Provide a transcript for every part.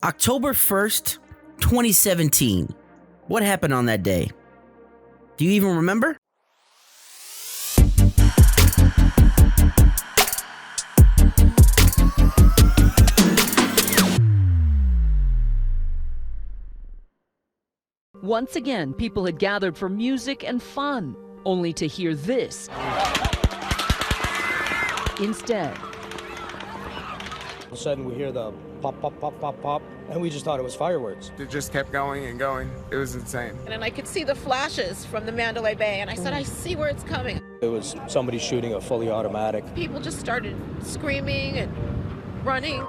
October 1st, 2017. What happened on that day? Do you even remember? Once again, people had gathered for music and fun, only to hear this instead. All of a sudden, we hear the pop, pop, pop, pop, pop, and we just thought it was fireworks. It just kept going and going. It was insane. And then I could see the flashes from the Mandalay Bay, and I said, I see where it's coming. It was somebody shooting a fully automatic. People just started screaming and running.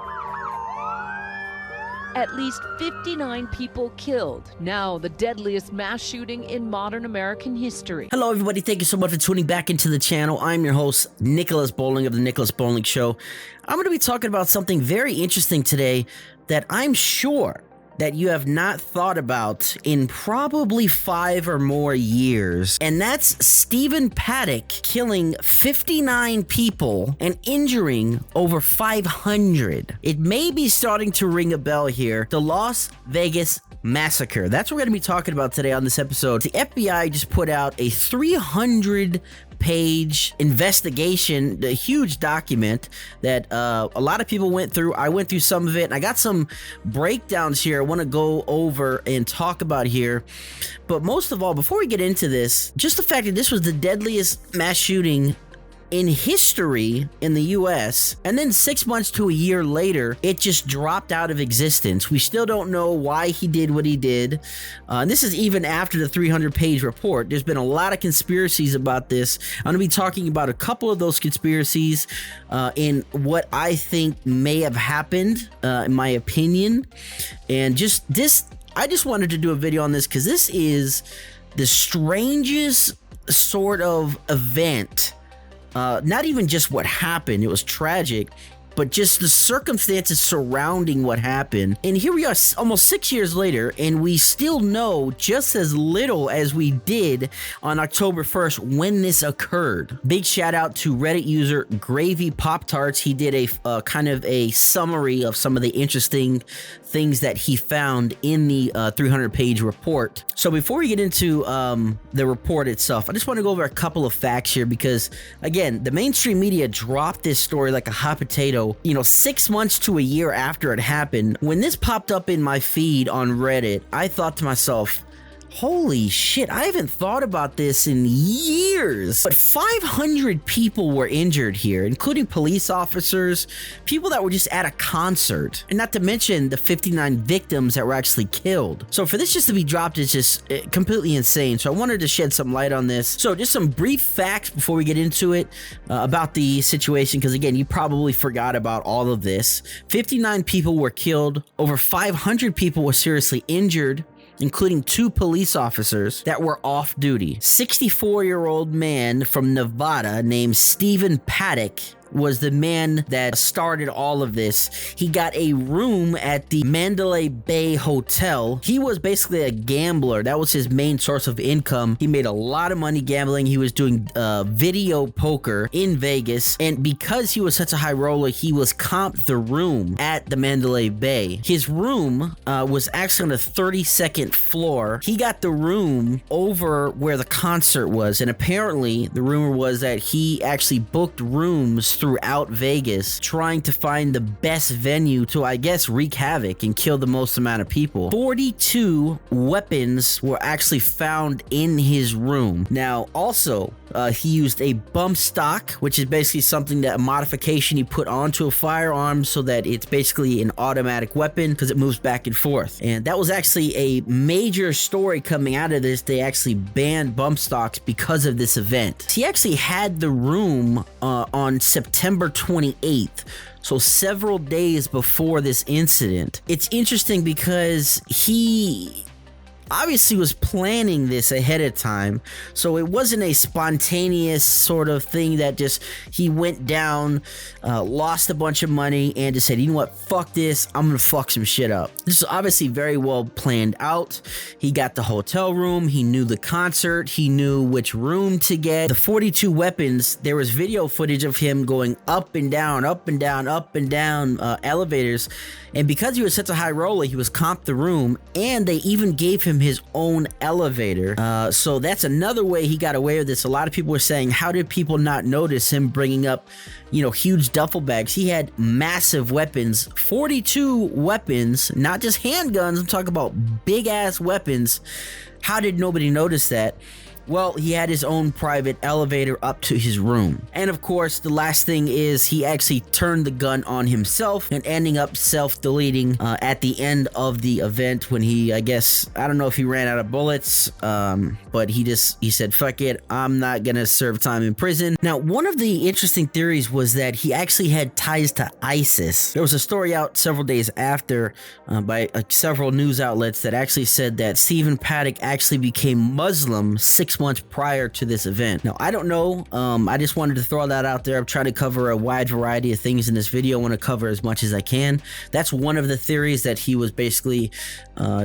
At least 59 people killed. Now the deadliest mass shooting in modern American history. Hello, everybody. Thank you so much for tuning back into the channel. I'm your host, Nicolas Bowling of the Nicolas Bowling Show. I'm going to be talking about something very interesting today that I'm sure that you have not thought about in probably 5 or more years. And that's Stephen Paddock killing 59 people and injuring over 500. It may be starting to ring a bell here. The Las Vegas Massacre. That's what we're going to be talking about today on this episode. The FBI just put out a 300-page investigation, a huge document that a lot of people went through. I went through some of it, and I got some breakdowns here I want to go over and talk about here. But most of all, before we get into this, just the fact that this was the deadliest mass shooting in history in the US, and then 6 months to a year later, it just dropped out of existence. We still don't know why he did what he did. And this is even after the 300-page report. There's been a lot of conspiracies about this. I'm going to be talking about a couple of those conspiracies in what I think may have happened, in my opinion. And just this, I just wanted to do a video on this because this is the strangest sort of event. Not even just what happened, it was tragic, but just the circumstances surrounding what happened. And here we are almost 6 years later, and we still know just as little as we did on October 1st when this occurred. Big shout out to Reddit user Gravy Pop-Tarts. He did a kind of a summary of some of the interesting things that he found in the 300-page report. So before we get into the report itself, I just want to go over a couple of facts here because, again, the mainstream media dropped this story like a hot potato, 6 months to a year after it happened. When this popped up in my feed on Reddit, I thought to myself, holy shit, I haven't thought about this in years. But 500 people were injured here, including police officers, people that were just at a concert, and not to mention the 59 victims that were actually killed. So for this just to be dropped is just completely insane. So I wanted to shed some light on this. So just some brief facts before we get into it about the situation, because again, you probably forgot about all of this. 59 people were killed, over 500 people were seriously injured, including 2 police officers that were off duty. 64-year-old man from Nevada named Stephen Paddock was the man that started all of this. He got a room at the Mandalay Bay Hotel. He was basically a gambler. That was his main source of income. He made a lot of money gambling. He was doing video poker in Vegas, and because he was such a high roller, he was comped the room at the Mandalay Bay. His room was actually on the 32nd floor. He got the room over where the concert was, and apparently the rumor was that he actually booked rooms throughout Vegas, trying to find the best venue to, I guess, wreak havoc and kill the most amount of people. 42 weapons were actually found in his room. Now, also, he used a bump stock, which is basically something that a modification you put onto a firearm so that it's basically an automatic weapon because it moves back and forth. And that was actually a major story coming out of this. They actually banned bump stocks because of this event. He actually had the room on September 28th. So several days before this incident. It's interesting because he obviously was planning this ahead of time, so it wasn't a spontaneous sort of thing that just he went down, lost a bunch of money, and just said, you know what, fuck this, I'm gonna fuck some shit up. This is obviously very well planned out. He got the hotel room, he knew the concert, he knew which room to get. The 42 weapons, there was video footage of him going up and down, up and down, up and down elevators, and because he was such a high roller, he was comped the room, and they even gave him his own elevator. So that's another way he got away with this. A lot of people were saying, how did people not notice him bringing up, you know, huge duffel bags? He had massive weapons, 42 weapons, not just handguns. I'm talking about big ass weapons. How did nobody notice that? Well, he had his own private elevator up to his room. And of course, the last thing is he actually turned the gun on himself and ending up self-deleting at the end of the event when he, I guess, I don't know if he ran out of bullets, but he said, fuck it, I'm not gonna serve time in prison. Now, one of the interesting theories was that he actually had ties to ISIS. There was a story out several days after by several news outlets that actually said that Stephen Paddock actually became Muslim 6 months prior to this event. Now, I don't know. I just wanted to throw that out there. I'm trying to cover a wide variety of things in this video. I want to cover as much as I can. That's one of the theories, that he was basically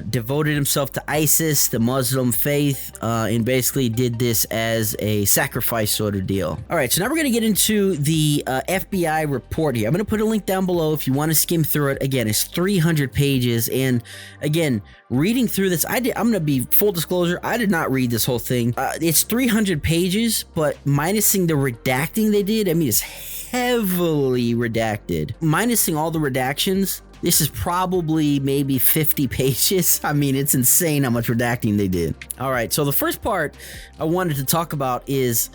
devoted himself to ISIS, the Muslim faith, and basically did this as a sacrifice sort of deal. All right, so now we're going to get into the FBI report here. I'm going to put a link down below if you want to skim through it. Again, it's 300 pages, and again, reading through this, I'm going to be full disclosure, I did not read this whole thing. It's 300 pages, but minusing the redacting they did, I mean, it's heavily redacted. Minusing all the redactions, this is probably maybe 50 pages. I mean, it's insane how much redacting they did. All right, so the first part I wanted to talk about is,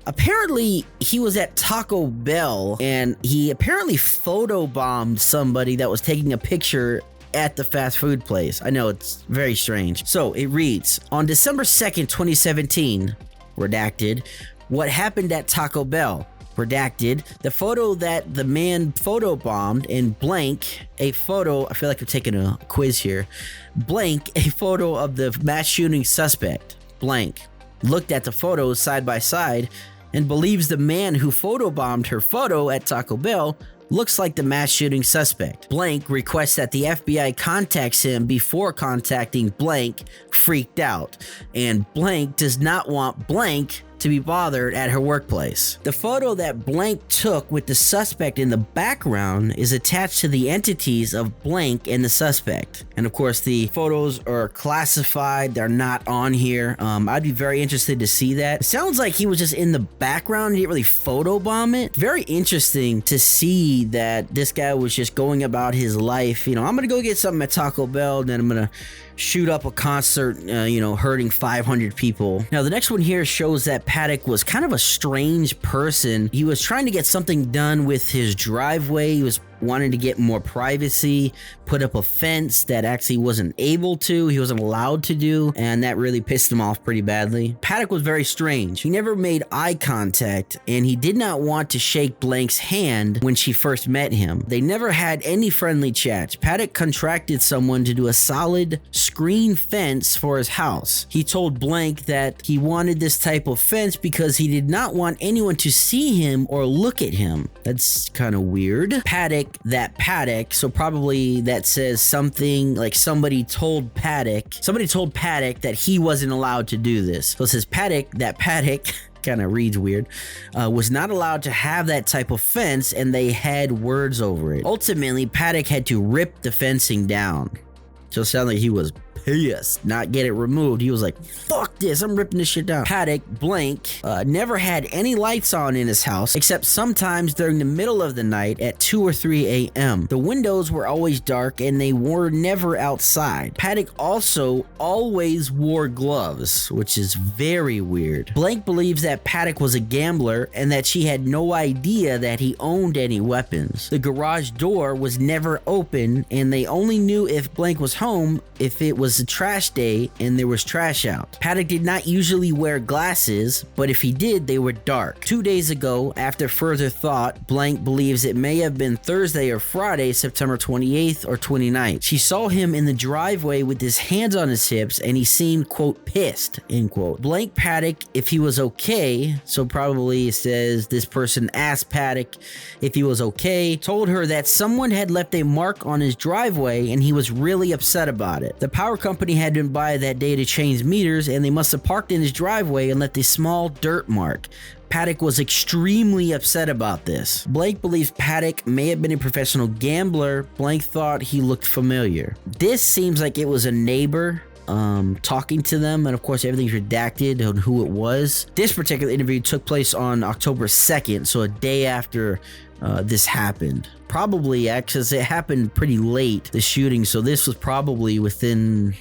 apparently he was at Taco Bell and he apparently photobombed somebody that was taking a picture at the fast food place. I know, it's very strange. So it reads, on December 2nd, 2017, redacted, what happened at Taco Bell? Redacted, the photo that the man photobombed, and blank, a photo, I feel like I'm taking a quiz here, blank, a photo of the mass shooting suspect, blank, looked at the photos side by side and believes the man who photobombed her photo at Taco Bell looks like the mass shooting suspect. Blank requests that the FBI contacts him before contacting blank, freaked out, and blank does not want blank to be bothered at her workplace. The photo that blank took with the suspect in the background is attached to the entities of blank and the suspect. And of course, the photos are classified, they're not on here. I'd be very interested to see that. It sounds like he was just in the background, he didn't really photobomb it. Very interesting to see that this guy was just going about his life. You know, I'm gonna go get something at Taco Bell, then I'm gonna shoot up a concert, you know, hurting 500 people. Now, the next one here shows that Paddock was kind of a strange person. He was trying to get something done with his driveway. He was wanting to get more privacy, put up a fence that actually wasn't able to, he wasn't allowed to do, and that really pissed him off pretty badly. Paddock was very strange. He never made eye contact, and he did not want to shake Blank's hand when she first met him. They never had any friendly chats. Paddock contracted someone to do a solid screen fence for his house. He told Blank that he wanted this type of fence because he did not want anyone to see him or look at him. That's kind of weird. Paddock, so probably that says something like somebody told Paddock that he wasn't allowed to do this. So it says Paddock kind of reads weird, was not allowed to have that type of fence, and they had words over it. Ultimately, Paddock had to rip the fencing down. So it sounded like he was pissed, not get it removed. He was like, fuck this, I'm ripping this shit down. Paddock, Blank, never had any lights on in his house, except sometimes during the middle of the night at 2 or 3 a.m. The windows were always dark and they were never outside. Paddock also always wore gloves, which is very weird. Blank believes that Paddock was a gambler and that she had no idea that he owned any weapons. The garage door was never open and they only knew if Blank was home if it was a trash day and there was trash out. Paddock did not usually wear glasses, but if he did, they were dark. 2 days ago, after further thought, Blank believes it may have been Thursday or Friday, September 28th or 29th. She saw him in the driveway with his hands on his hips, and he seemed, quote, pissed, end quote. Blank Paddock if he was okay, so probably it says this person asked Paddock if he was okay, told her that someone had left a mark on his driveway and he was really upset about it. The power company had been by that day to change meters, and they must have parked in his driveway and left a small dirt mark. Paddock was extremely upset about this. Blank believes Paddock may have been a professional gambler. Blank thought he looked familiar. This seems like it was a neighbor talking to them, and of course everything's redacted on who it was. This particular interview took place on October 2nd, so a day after this happened. Probably, actually, it happened pretty late, the shooting, so this was probably within,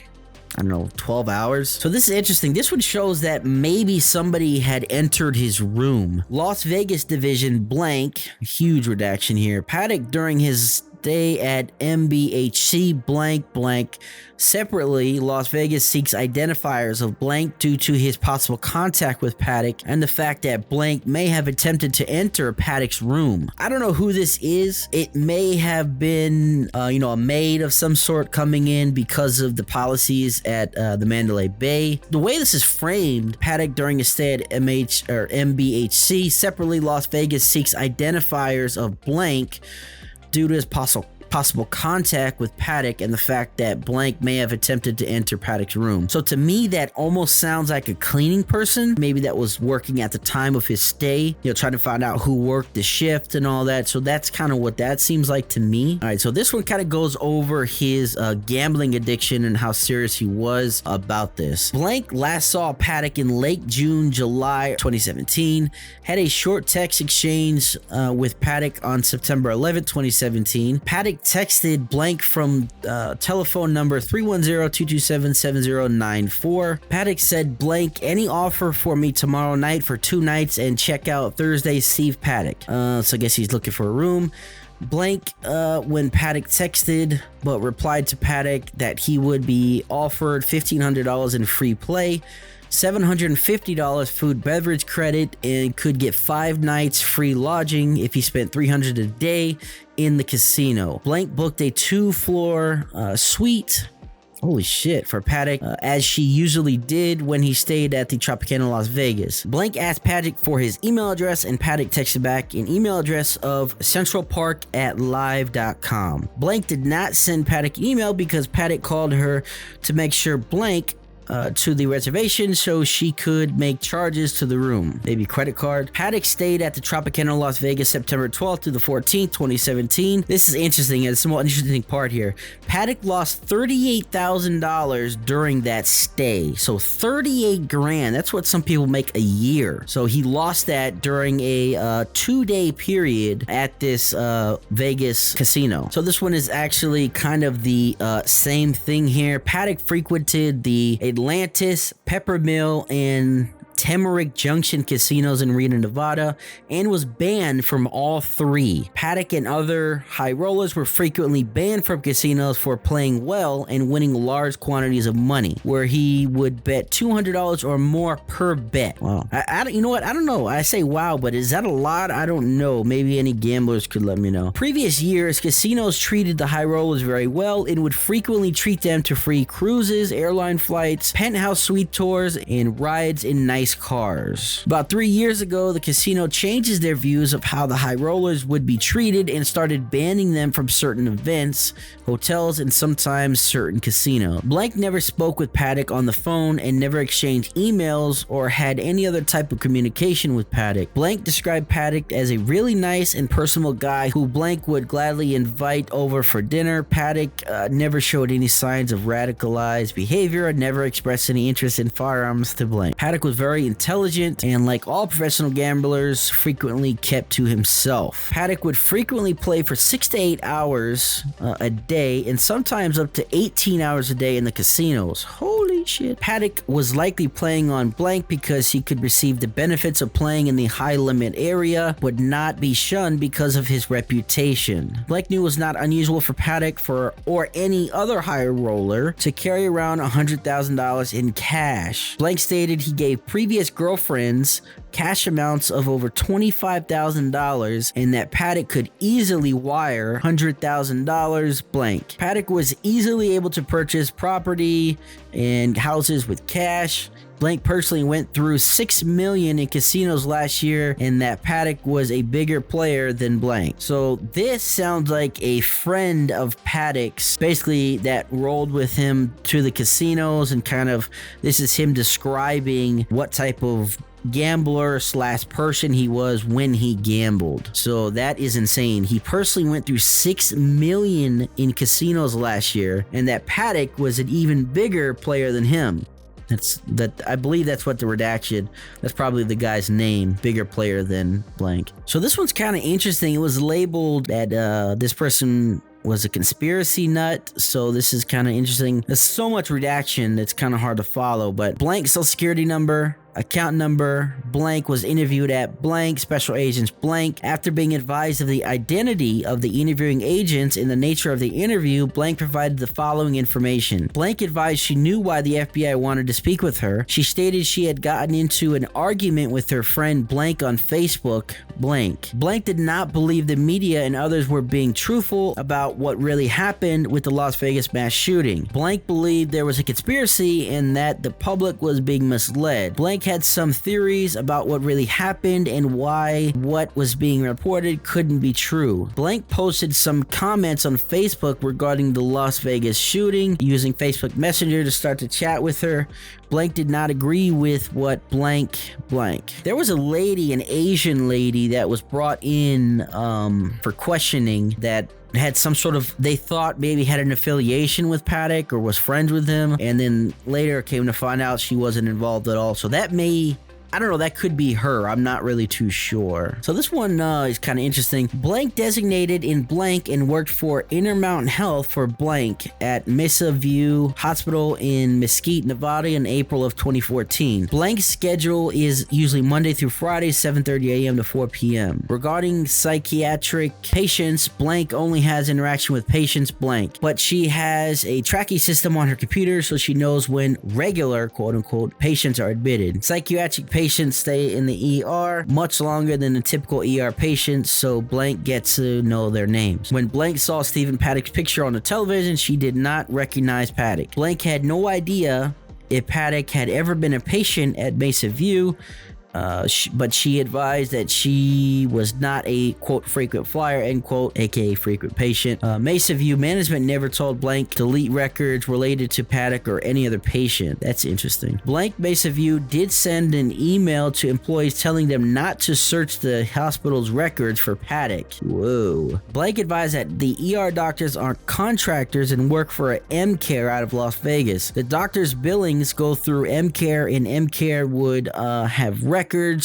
I don't know, 12 hours. So this is interesting. This one shows that maybe somebody had entered his room. Las Vegas division, Blank, huge redaction here. Paddock during his stay at MBHC blank. Separately, Las Vegas seeks identifiers of Blank due to his possible contact with Paddock and the fact that Blank may have attempted to enter Paddock's room. I don't know who this is. It may have been, a maid of some sort coming in because of the policies at the Mandalay Bay. The way this is framed, Paddock during his stay at MBHC. Separately, Las Vegas seeks identifiers of Blank due to his possible contact with Paddock and the fact that Blank may have attempted to enter Paddock's room. So to me, that almost sounds like a cleaning person, maybe that was working at the time of his stay, trying to find out who worked the shift and all that. So that's kind of what that seems like to me. All right, so this one kind of goes over his gambling addiction and how serious he was about this. Blank last saw Paddock in late June, July 2017, had a short text exchange with Paddock on September 11th, 2017. Paddock texted Blank from telephone number 310-227-7094. Paddock said, Blank, any offer for me tomorrow night for 2 nights and check out Thursday, Steve Paddock. So I guess he's looking for a room. Blank, when Paddock texted, but replied to Paddock that he would be offered $1,500 in free play, $750 food beverage credit, and could get 5 nights free lodging if he spent $300 a day in the casino. Blank booked a 2-floor suite, holy shit, for Paddock, as she usually did when he stayed at the Tropicana Las Vegas. Blank asked Paddock for his email address, and Paddock texted back an email address of centralpark@live.com. Blank did not send Paddock an email because Paddock called her to make sure Blank to the reservation so she could make charges to the room, maybe credit card. Paddock stayed at the Tropicana Las Vegas September 12th to the 14th, 2017. This is interesting. It's a small interesting part here. Paddock lost $38,000 during that stay. So 38 grand. That's what some people make a year. So he lost that during a 2-day period at this Vegas casino. So this one is actually kind of the same thing here. Paddock frequented the Atlantis, Peppermill, and Tamarack Junction casinos in Reno, Nevada, and was banned from all 3. Paddock and other high rollers were frequently banned from casinos for playing well and winning large quantities of money, where he would bet $200 or more per bet. Wow. You know what? I don't know. I say wow, but is that a lot? I don't know. Maybe any gamblers could let me know. Previous years, casinos treated the high rollers very well and would frequently treat them to free cruises, airline flights, penthouse suite tours, and rides in nice cars. About 3 years ago, the casino changes their views of how the high rollers would be treated and started banning them from certain events, hotels, and sometimes certain casinos. Blank never spoke with Paddock on the phone and never exchanged emails or had any other type of communication with Paddock. Blank described Paddock as a really nice and personable guy who Blank would gladly invite over for dinner. Paddock never showed any signs of radicalized behavior and never expressed any interest in firearms to Blank. Paddock was very intelligent and, like all professional gamblers, frequently kept to himself. Paddock would frequently play for 6 to 8 hours a day and sometimes up to 18 hours a day in the casinos. Holy Holy shit. Paddock was likely playing on blank because he could receive the benefits of playing in the high limit area, would not be shunned because of his reputation. Blank knew it was not unusual for Paddock or any other high roller to carry around $100,000 in cash. Blank stated he gave previous girlfriends cash amounts of over $25,000 and that Paddock could easily wire $100,000 blank. Paddock was easily able to purchase property and houses with cash. Blank personally went through $6 million in casinos last year, and that Paddock was a bigger player than Blank. So this sounds like a friend of Paddock's, basically, that rolled with him to the casinos, and kind of this is him describing what type of gambler / person he was when he gambled. So that is insane. He personally went through $6 million in casinos last year, and that Paddock was an even bigger player than him. I believe that's what the redaction, that's probably the guy's name, bigger player than blank. So this one's kind of interesting. It was labeled that this person was a conspiracy nut, so this is kind of interesting. There's so much redaction that's kind of hard to follow, but blank social security number, account number, blank was interviewed at blank, special agents blank. After being advised of the identity of the interviewing agents and the nature of the interview, blank provided the following information. Blank advised she knew why the FBI wanted to speak with her. She stated she had gotten into an argument with her friend blank on Facebook blank. Blank did not believe the media and others were being truthful about what really happened with the Las Vegas mass shooting. Blank believed there was a conspiracy and that the public was being misled. Blank had some theories about what really happened and why what was being reported couldn't be true. Blank posted some comments on Facebook regarding the Las Vegas shooting, using Facebook Messenger to start to chat with her. Blank did not agree with what blank. There was a lady, an Asian lady, that was brought in for questioning that had some sort of, they thought maybe had an affiliation with Paddock or was friends with him, and then later came to find out she wasn't involved at all. So that may, I don't know, that could be her. I'm not really too sure. So this one is kind of interesting. Blank designated in blank and worked for Intermountain Health for blank at Mesa View Hospital in Mesquite, Nevada in April of 2014. Blank's schedule is usually Monday through Friday, 7:30 a.m. to 4 p.m. Regarding psychiatric patients, blank only has interaction with patients blank, but she has a tracking system on her computer so she knows when regular, quote unquote, patients are admitted. Psychiatric patients stay in the ER much longer than the typical ER patients, so blank gets to know their names. When blank saw Stephen Paddock's picture on the television, she did not recognize Paddock. Blank had no idea if Paddock had ever been a patient at Mesa View, but she advised that she was not a, quote, frequent flyer, end quote, aka frequent patient. Mesa View management never told blank to delete records related to Paddock or any other patient. That's interesting. Blank Mesa View did send an email to employees telling them not to search the hospital's records for Paddock. Whoa. Blank advised that the ER doctors aren't contractors and work for M-Care out of Las Vegas. The doctors' billings go through M-Care, and M-Care would have records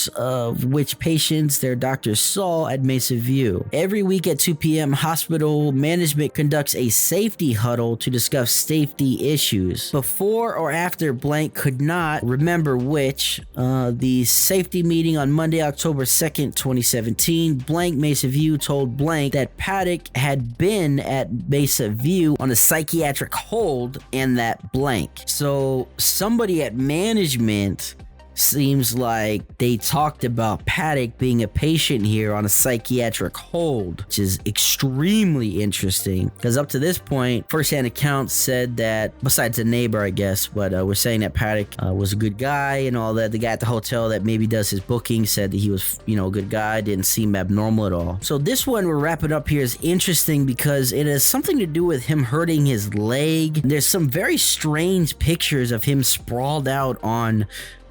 of which patients their doctors saw at Mesa View. Every week at 2 p.m., hospital management conducts a safety huddle to discuss safety issues. Before or after blank could not remember which, the safety meeting on Monday, October 2nd, 2017, blank Mesa View told blank that Paddock had been at Mesa View on a psychiatric hold and that blank. So somebody at management seems like they talked about Paddock being a patient here on a psychiatric hold, which is extremely interesting because up to this point, first-hand accounts said that, besides the neighbor, I guess, but we're saying that Paddock was a good guy and all that. The guy at the hotel that maybe does his booking said that he was, a good guy, didn't seem abnormal at all. So this one we're wrapping up here is interesting because it has something to do with him hurting his leg. There's some very strange pictures of him sprawled out on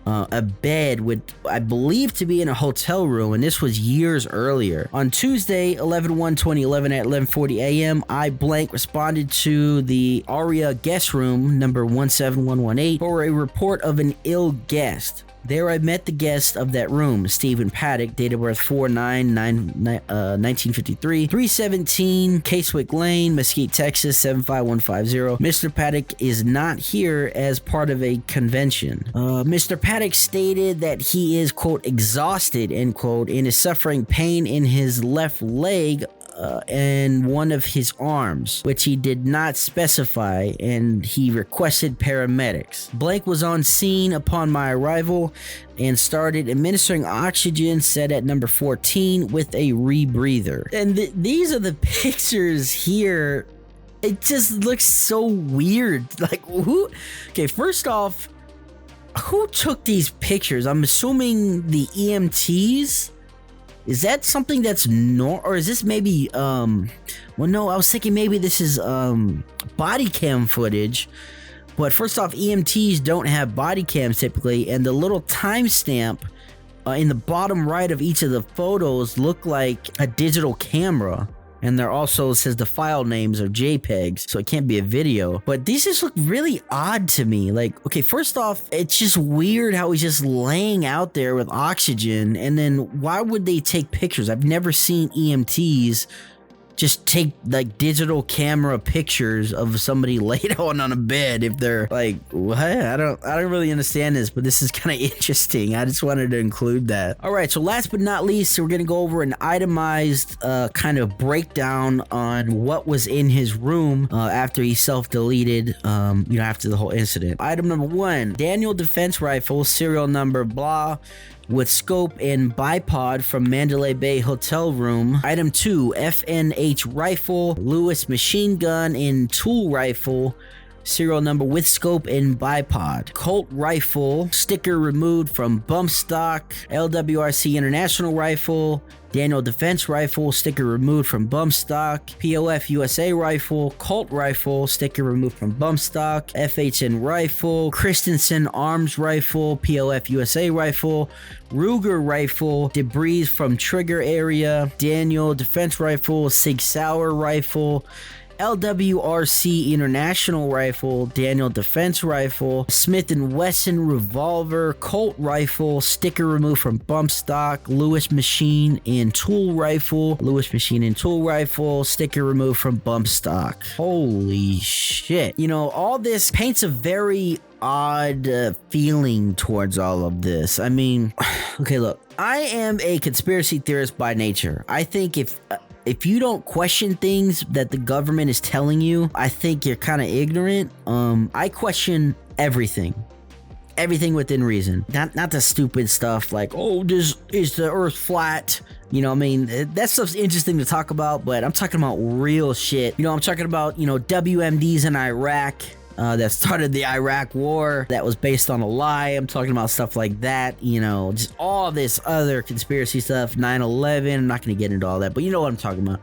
a bed with, I believe, to be in a hotel room, and this was years earlier. On Tuesday, 11/1/2011 at 11:40 a.m., I blank responded to the Aria guest room number 17118 for a report of an ill guest. There I met the guest of that room, Stephen Paddock, date of birth 4/9/1953, 317 Casewick Lane, Mesquite, Texas 75150. Mr. Paddock is not here as part of a convention. Mr. Paddock stated that he is, quote, exhausted, end quote, and is suffering pain in his left leg and one of his arms, which he did not specify, and he requested paramedics. Blank was on scene upon my arrival and started administering oxygen set at number 14 with a rebreather. And these are the pictures here. It just looks so weird. Like, who? Okay, first off, who took these pictures? I'm assuming the EMTs. Is that something that's or is this maybe, well, no, I was thinking maybe this is, body cam footage, but first off, EMTs don't have body cams typically, and the little timestamp, in the bottom right of each of the photos look like a digital camera. And there also says the file names are JPEGs, so it can't be a video. But these just look really odd to me. Like, okay, first off, it's just weird how he's just laying out there with oxygen. And then why would they take pictures? I've never seen EMTs just take like digital camera pictures of somebody laid on a bed. If they're like, what? I don't really understand this, but this is kind of interesting. I just wanted to include that. All right, so last but not least, we're gonna go over an itemized kind of breakdown on what was in his room after he self-deleted, after the whole incident. Item number 1, Daniel defense rifle, serial number blah, with scope and bipod from Mandalay Bay hotel room. Item 2, FNH rifle, Lewis machine gun and tool rifle, serial number with scope and bipod. Colt rifle, sticker removed from bump stock. LWRC International rifle, Daniel defense rifle, sticker removed from bump stock. POF USA rifle, Colt rifle, sticker removed from bump stock. FHN rifle, Christensen arms rifle, POF USA rifle. Ruger rifle, debris from trigger area. Daniel defense rifle, Sig Sauer rifle. LWRC International rifle, Daniel defense rifle, Smith & Wesson revolver, Colt rifle, sticker removed from bump stock, Lewis machine and tool rifle, Lewis machine and tool rifle, sticker removed from bump stock. Holy shit. All this paints a very odd feeling towards all of this. I mean, okay, look, I am a conspiracy theorist by nature. I think if you don't question things that the government is telling you, I think you're kind of ignorant. I question everything within reason. Not the stupid stuff like, oh, is the earth flat? That stuff's interesting to talk about, but I'm talking about real shit. I'm talking about, WMDs in Iraq. That started the Iraq war that was based on a lie. I'm talking about stuff like that, just all this other conspiracy stuff, 9/11. I'm not going to get into all that, but you know what I'm talking about.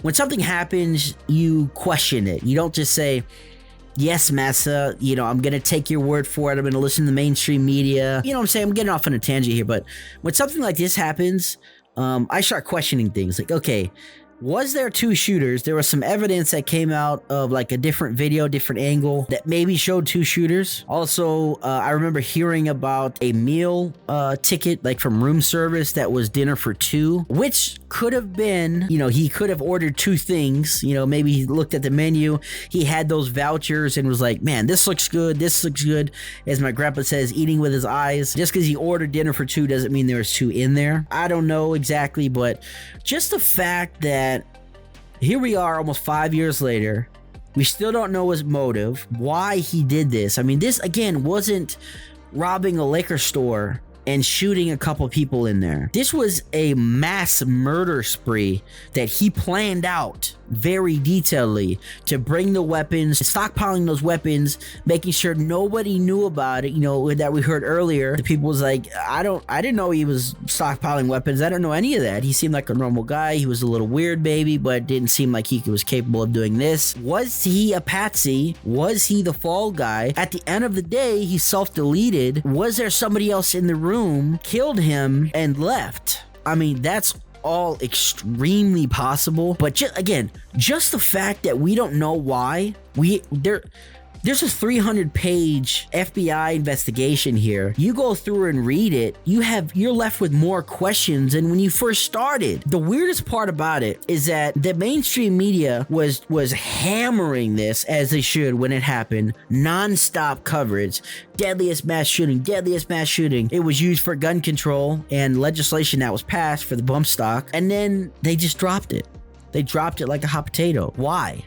When something happens, you question it. You don't just say, yes, Massa, I'm going to take your word for it. I'm going to listen to the mainstream media. You know what I'm saying? I'm getting off on a tangent here, but when something like this happens, I start questioning things like, okay, was there 2 shooters? There was some evidence that came out of like a different video, different angle that maybe showed 2 shooters. Also, I remember hearing about a meal ticket like from room service that was dinner for 2, which could have been, he could have ordered 2 things. Maybe he looked at the menu, he had those vouchers and was like, man, this looks good. This looks good. As my grandpa says, eating with his eyes. Just because he ordered dinner for 2 doesn't mean there was 2 in there. I don't know exactly, but just the fact that here we are almost 5 years later, we still don't know his motive, why he did this. I mean, this again wasn't robbing a liquor store and shooting a couple people in there. This was a mass murder spree that he planned out very detailedly to bring the weapons, stockpiling those weapons, making sure nobody knew about it. That we heard earlier, the people was like, I didn't know he was stockpiling weapons. I don't know any of that. He seemed like a normal guy. He was a little weird maybe, but didn't seem like he was capable of doing this. Was he a patsy? Was he the fall guy? At the end of the day, he self-deleted. Was there somebody else in the room, killed him, and left? I mean, that's all extremely possible, but just the fact that we don't know why, There's a 300-page FBI investigation here. You go through and read it, you're left with more questions than when you first started. The weirdest part about it is that the mainstream media was hammering this, as they should when it happened, non-stop coverage. Deadliest mass shooting, deadliest mass shooting. It was used for gun control and legislation that was passed for the bump stock, and then they just dropped it. They dropped it like a hot potato. Why?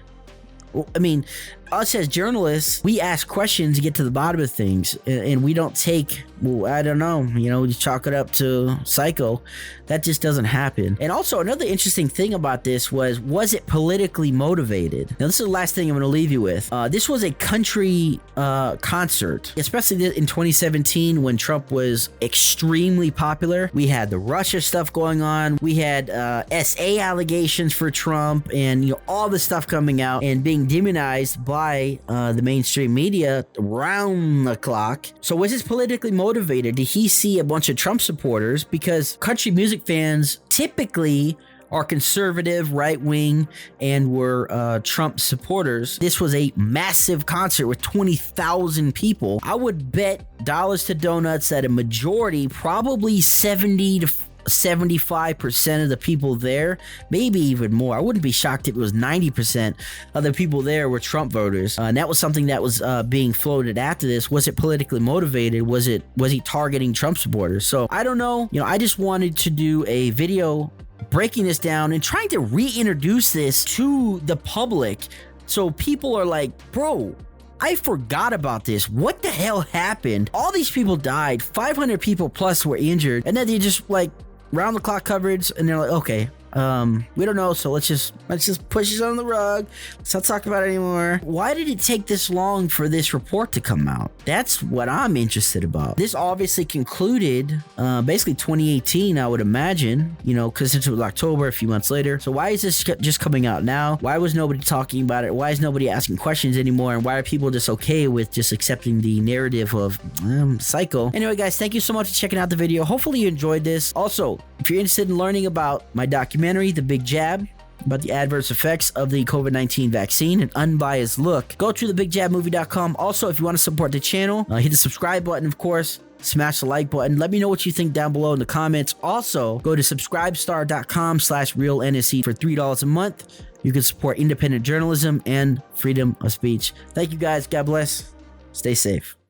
I mean, us as journalists, we ask questions to get to the bottom of things, and we don't take, well, I don't know, just chalk it up to psycho. That just doesn't happen. And also, another interesting thing about this was it politically motivated? Now, this is the last thing I'm going to leave you with. This was a country concert, especially in 2017 when Trump was extremely popular. We had the Russia stuff going on. We had SA allegations for Trump, and all this stuff coming out and being demonized by the mainstream media round the clock. So was this politically motivated? Did he see a bunch of Trump supporters? Because country music fans typically are conservative, right-wing, and were Trump supporters. This was a massive concert with 20,000 people. I would bet dollars to donuts that a majority, probably 70 to 75% of the people there, maybe even more. I wouldn't be shocked if it was 90% of the people there were Trump voters. And that was something that was being floated after this. Was it politically motivated? Was he targeting Trump supporters? So I don't know. I just wanted to do a video breaking this down and trying to reintroduce this to the public. So people are like, bro, I forgot about this. What the hell happened? All these people died. 500 people plus were injured. And then they just round the clock coverage, and they're like, okay, we don't know, so let's just push this on the rug. Let's not talk about it anymore. Why did it take this long for this report to come out? That's what I'm interested about. This obviously concluded basically 2018, I would imagine, because it was October, a few months later. So why is this just coming out now? Why was nobody talking about it? Why is nobody asking questions anymore? And why are people just okay with just accepting the narrative of psycho? Anyway, guys, thank you so much for checking out the video. Hopefully you enjoyed this. Also, if you're interested in learning about my documentary, The Big Jab, about the adverse effects of the COVID-19 vaccine, an unbiased look, go to thebigjabmovie.com. Also, if you want to support the channel, hit the subscribe button, of course. Smash the like button. Let me know what you think down below in the comments. Also, go to subscribestar.com/realnsc for $3 a month. You can support independent journalism and freedom of speech. Thank you, guys. God bless. Stay safe.